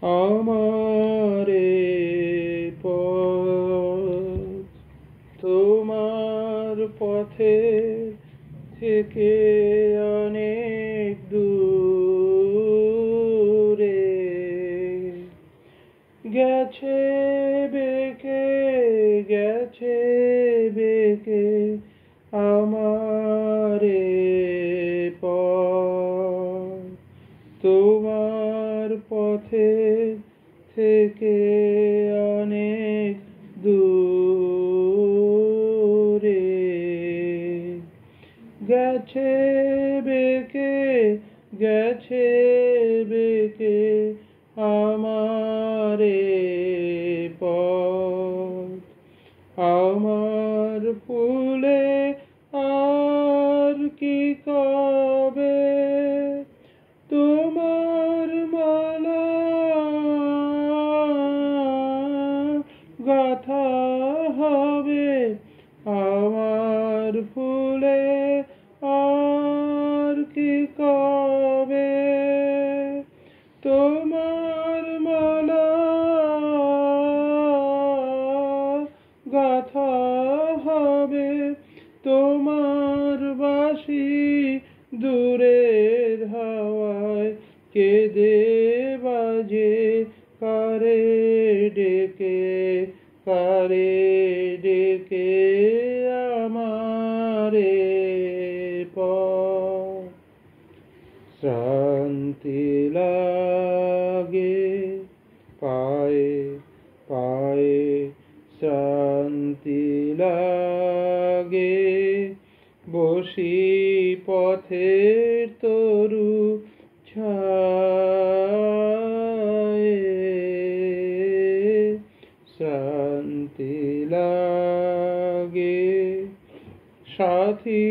আমারে পথ তোমার পথে থেকে অনেক দূরে গেছে বেঁকে গেছে বেঁকে আমারে পথ তোমার পথে থেকে অনেক দূরে গেছে বেঁকে গেছে বেঁকে আমারে পথ আমার ফুলে আর কি কবে তোমার মালা গাথা হবে আমার ফুলে আর কি কবে তোমার মালা গাথা হবে তোমার বাঁশি দূরের হাওয়ায় কেঁদে বাজে কারে ডেকে আমারে পথ শান্তি লাগে পায়ে পায়ে শান্তি লাগে বসি পথের তরু ছায়ে শান্তি লাগে সাথী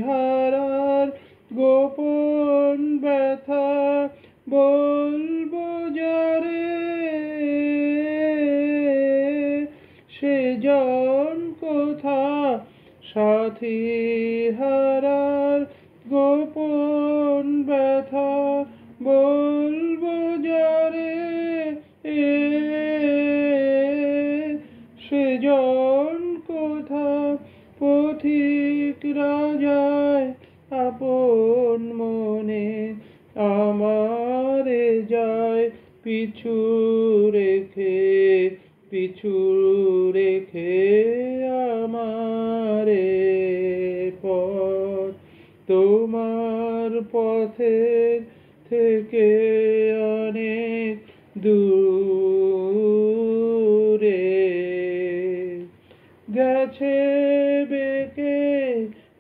হারার গোপন ব্যথা বলবো যারে সে জন কোথা সাথী হারার গোপন ব্যথা বলবো যারে সে জন কোথা পথিক রাজায় আপন মনে আমারে যায় পিছু রেখে আমারে পথ তোমার পথের থেকে অনেক দূরে গেছে বেঁকে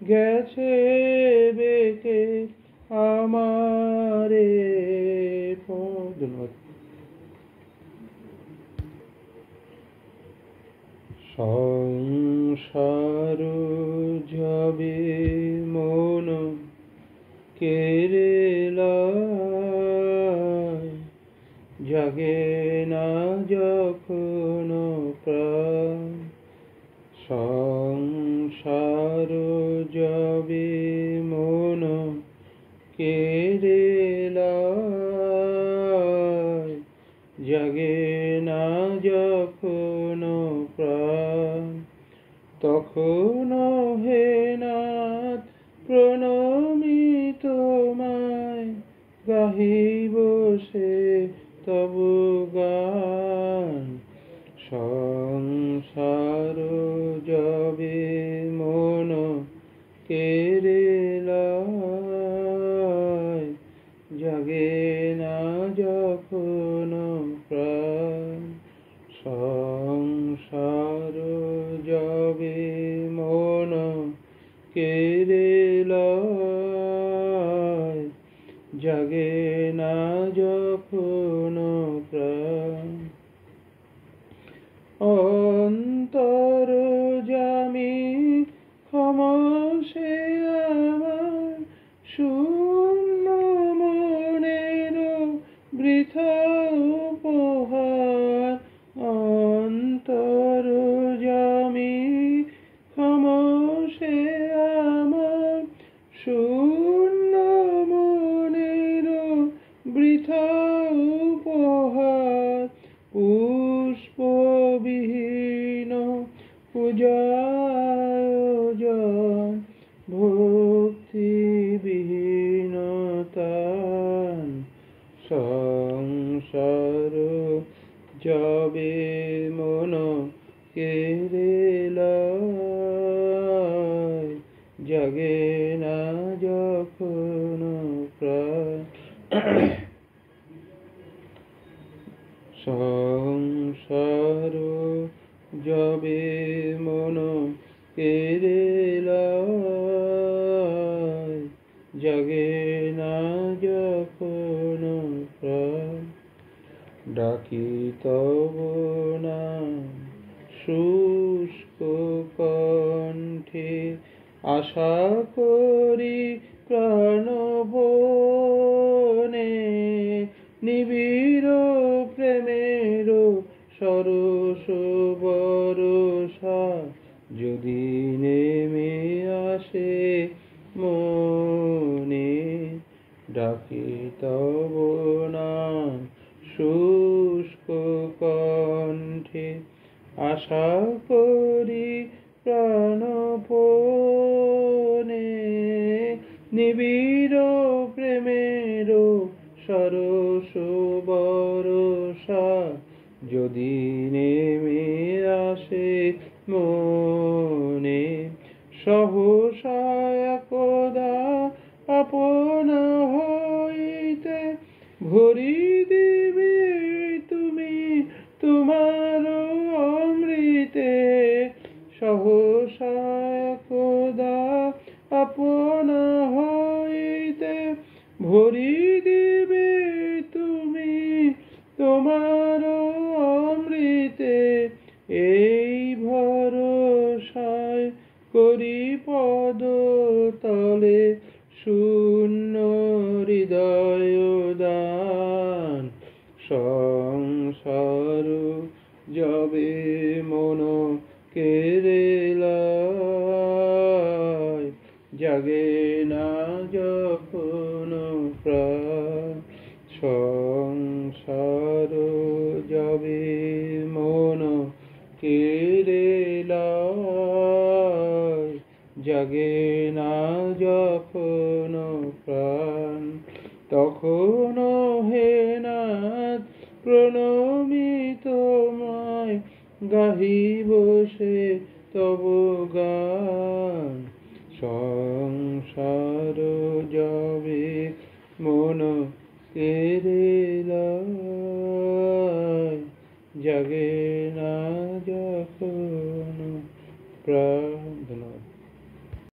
গেছে বেঁকে আমারে পথ। ধন্যবাদ। সংসার যাবে মন কেরেলায় জাগে না যখন প্রাণ সংসার যাবে মন কেরেলায় জাগে না যখন প্রাণ তখন হে নাথ প্রণমি তোমায় গাহিব সে তবু গান সংসার যাবে মন কেরেলায় জাগে না যখন প্রাণ সংসার যাবে মন কেরেলায় জাগে না যখন প্রাণ অন্তর জামি ক্ষমসে আমার শূন্য মনের বৃথা উপহার অন্তর জামি ক্ষমসে আমার শূন্য মনের বৃথা উপহার পুষ্পবিহীন পূজায়োজন ভক্তিবিহীনতান সংসার যাবে মন কেরেলায় জাগে না যখন প্রাণ সংসার যাবে মন কেরেলায় জাগে না যখন প্রাণ ডাকি তব নাম শুষ্ক কণ্ঠে আশা করি প্রাণবনে নিবিড় প্রেমের সরস বরষা যদি নেমে আসে মনে ডাকি তব নাম শুষ্ক কণ্ঠে আশা করি প্রাণপণে নিবিড় প্রেমের সরস বরষা যদি নেমে আসে মনে সহসা একদা আপন হইতে ভরি দিবে তুমি তোমার অমৃতে সহসা একদা আপন হইতে ভরি দিবে তুমি তোমার অমৃতে এই ভরসায় করি পদ তলে শূন্য হৃদয় দান সংসার যাবে মন কেরেলায় জাগে না যখন প্রাণ সংসার যাবে মন কেরেলায় জাগে না যখন প্রাণ তখন হে নাথ প্রণমিত তোমায় গাহিব সে তব গান সংসার যাবে মন কেরেলায় জাগে না যখন প্রাণ।